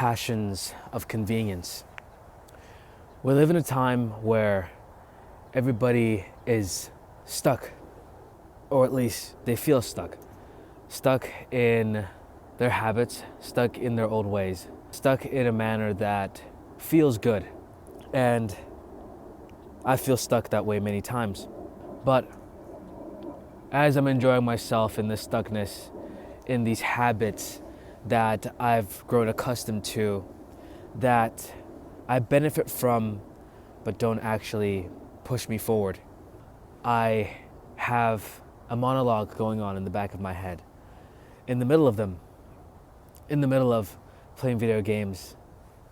passions of convenience. We live in a time where everybody is stuck, or at least they feel stuck. Stuck in their habits, stuck in their old ways, stuck in a manner that feels good. And I feel stuck that way many times. But as I'm enjoying myself in this stuckness, in these habits that I've grown accustomed to, that I benefit from, but don't actually push me forward, I have a monologue going on in the back of my head. In the middle of them, in the middle of playing video games,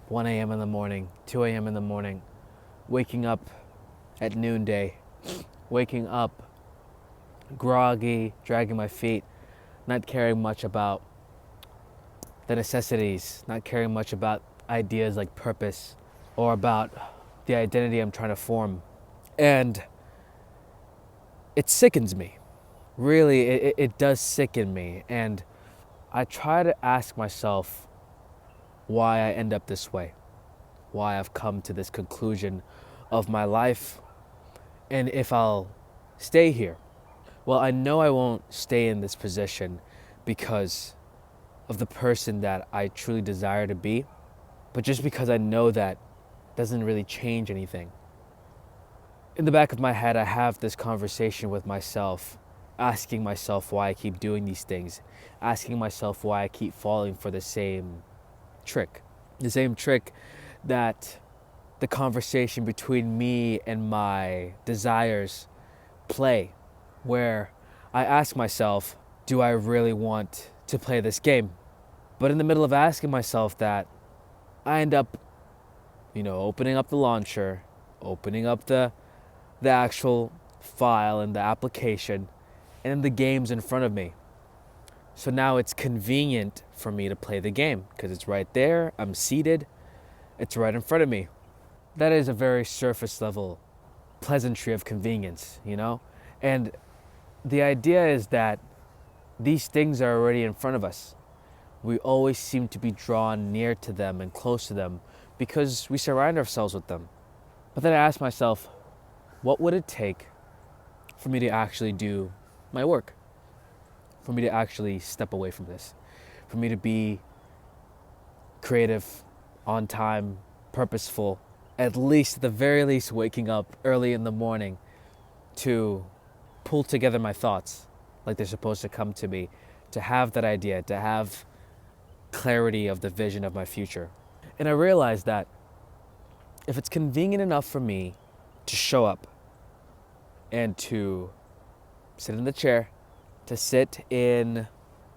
1 a.m. in the morning, 2 a.m. in the morning, waking up at noonday, waking up groggy, dragging my feet, not caring much about the necessities, not caring much about ideas like purpose or about the identity I'm trying to form. And it sickens me. Really, it does sicken me. And I try to ask myself why I end up this way, why I've come to this conclusion of my life, and if I'll stay here. Well, I know I won't stay in this position because of the person that I truly desire to be, but just because I know that doesn't really change anything. In the back of my head, I have this conversation with myself, asking myself why I keep doing these things, asking myself why I keep falling for the same trick that the conversation between me and my desires play, where I ask myself, do I really want to play this game? But in the middle of asking myself that, I end up, opening up the launcher, opening up the actual file and the application, and the game's in front of me. So now it's convenient for me to play the game because it's right there, I'm seated, it's right in front of me. That is a very surface level pleasantry of convenience, And the idea is that these things are already in front of us. We always seem to be drawn near to them and close to them because we surround ourselves with them. But then I ask myself, what would it take for me to actually do my work? For me to actually step away from this? For me to be creative, on time, purposeful, at the very least waking up early in the morning to pull together my thoughts like they're supposed to come to me, to have that idea, to have clarity of the vision of my future. And I realized that if it's convenient enough for me to show up and to sit in the chair, to sit in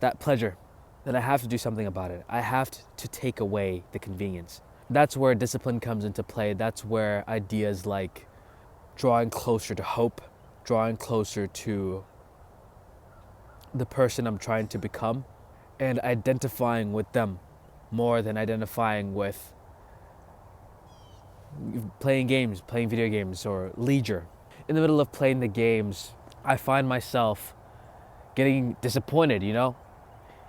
that pleasure, then I have to do something about it. I have to take away the convenience. That's where discipline comes into play. That's where ideas like drawing closer to hope, drawing closer to the person I'm trying to become, and identifying with them more than identifying with playing video games, or leisure. In the middle of playing the games, I find myself getting disappointed,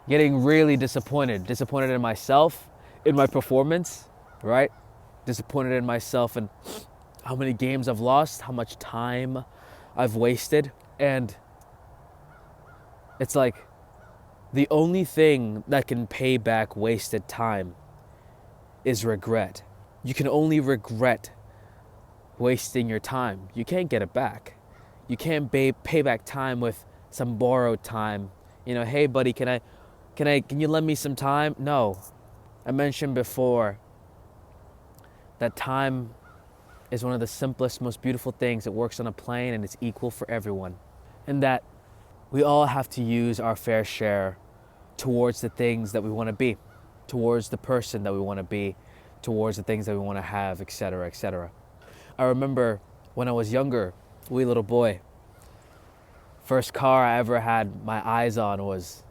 Getting really disappointed in myself, in my performance, right? Disappointed in myself and how many games I've lost, how much time I've wasted. And it's like the only thing that can pay back wasted time is regret. You can only regret wasting your time. You can't get it back. You can't pay back time with some borrowed time. Hey buddy, can you lend me some time? No. I mentioned before that time is one of the simplest, most beautiful things. It works on a plane and it's equal for everyone. And that we all have to use our fair share towards the things that we want to be, towards the person that we want to be, towards the things that we want to have, etc., etc. I remember when I was younger, wee little boy, first car I ever had my eyes on was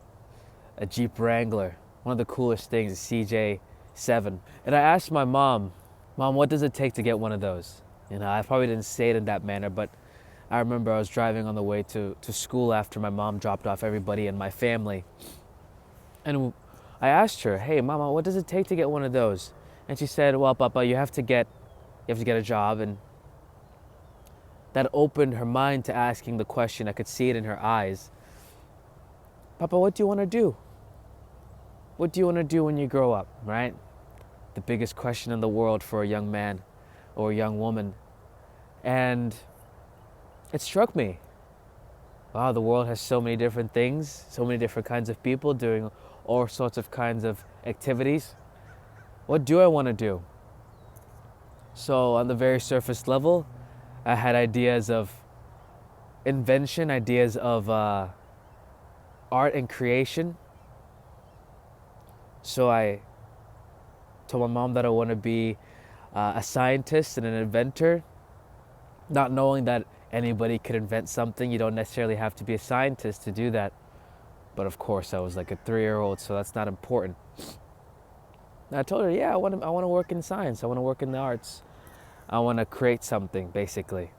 a Jeep Wrangler. One of the coolest things, a CJ7. And I asked my mom, what does it take to get one of those? I probably didn't say it in that manner, but I remember I was driving on the way to school after my mom dropped off everybody in my family. And I asked her, hey, Mama, what does it take to get one of those? And she said, well, Papa, you have to get a job. And that opened her mind to asking the question. I could see it in her eyes. Papa, what do you want to do? What do you want to do when you grow up, right? The biggest question in the world for a young man or a young woman. And it struck me. Wow, the world has so many different things, so many different kinds of people doing all sorts of kinds of activities. What do I want to do? So on the very surface level, I had ideas of invention, ideas of art and creation. So I told my mom that I want to be a scientist and an inventor, not knowing that anybody could invent something. You don't necessarily have to be a scientist to do that. But of course, I was like a 3-year-old, so that's not important. And I told her, yeah, I want to work in science. I want to work in the arts. I want to create something, basically.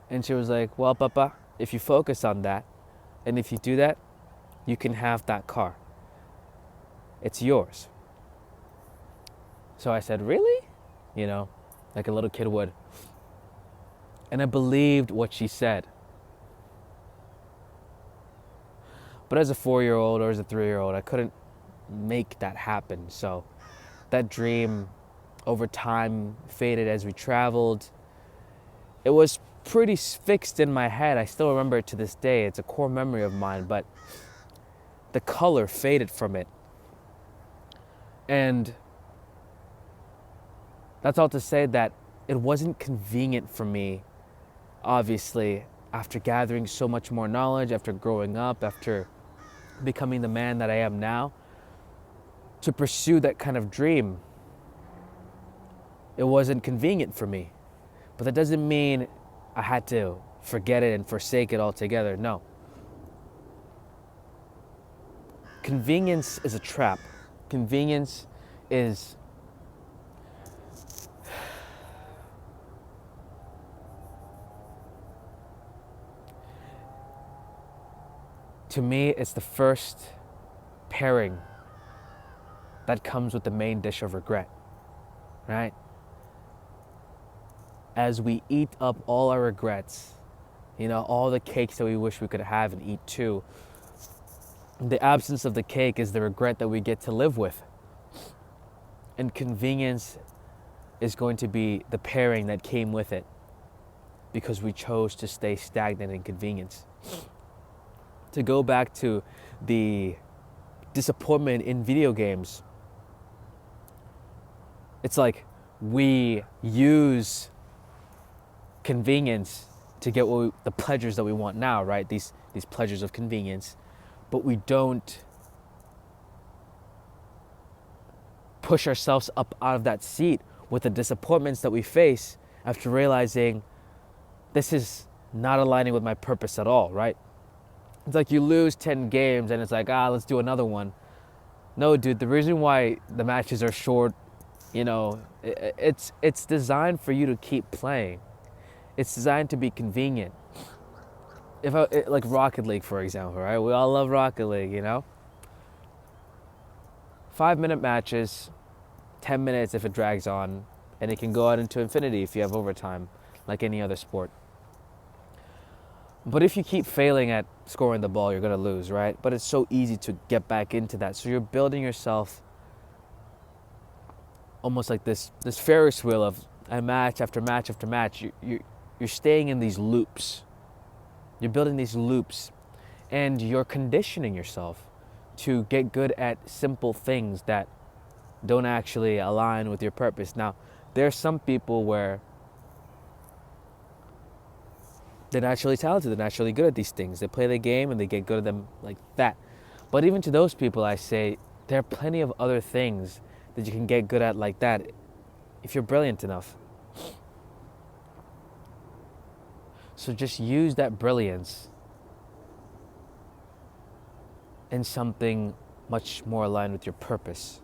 And she was like, well, Papa, if you focus on that, and if you do that, you can have that car. It's yours. So I said, really? You know, like a little kid would. And I believed what she said. But as a 4-year-old or as a 3-year-old, I couldn't make that happen. So that dream over time faded as we traveled. It was pretty fixed in my head. I still remember it to this day. It's a core memory of mine, but the color faded from it. And that's all to say that it wasn't convenient for me, obviously, after gathering so much more knowledge, after growing up, after becoming the man that I am now, to pursue that kind of dream. It wasn't convenient for me. But that doesn't mean I had to forget it and forsake it altogether. No. Convenience is a trap. Convenience is to me, it's the first pairing that comes with the main dish of regret, right? As we eat up all our regrets, all the cakes that we wish we could have and eat too, the absence of the cake is the regret that we get to live with. And convenience is going to be the pairing that came with it because we chose to stay stagnant in convenience. To go back to the disappointment in video games, it's like we use convenience to get the pleasures that we want now, right? These pleasures of convenience, but we don't push ourselves up out of that seat with the disappointments that we face after realizing this is not aligning with my purpose at all, right? It's like you lose 10 games and it's like, let's do another one. No, dude, the reason why the matches are short, it's designed for you to keep playing. It's designed to be convenient. Like Rocket League, for example, right? We all love Rocket League, 5-minute matches, 10 minutes if it drags on, and it can go out into infinity if you have overtime, like any other sport. But if you keep failing at scoring the ball, you're going to lose, right? But it's so easy to get back into that. So you're building yourself almost like this Ferris wheel of a match after match after match. You're staying in these loops. You're building these loops, and you're conditioning yourself to get good at simple things that don't actually align with your purpose. Now, there are some people where they're naturally talented, they're naturally good at these things. They play the game and they get good at them like that. But even to those people, I say, there are plenty of other things that you can get good at like that if you're brilliant enough. So just use that brilliance in something much more aligned with your purpose.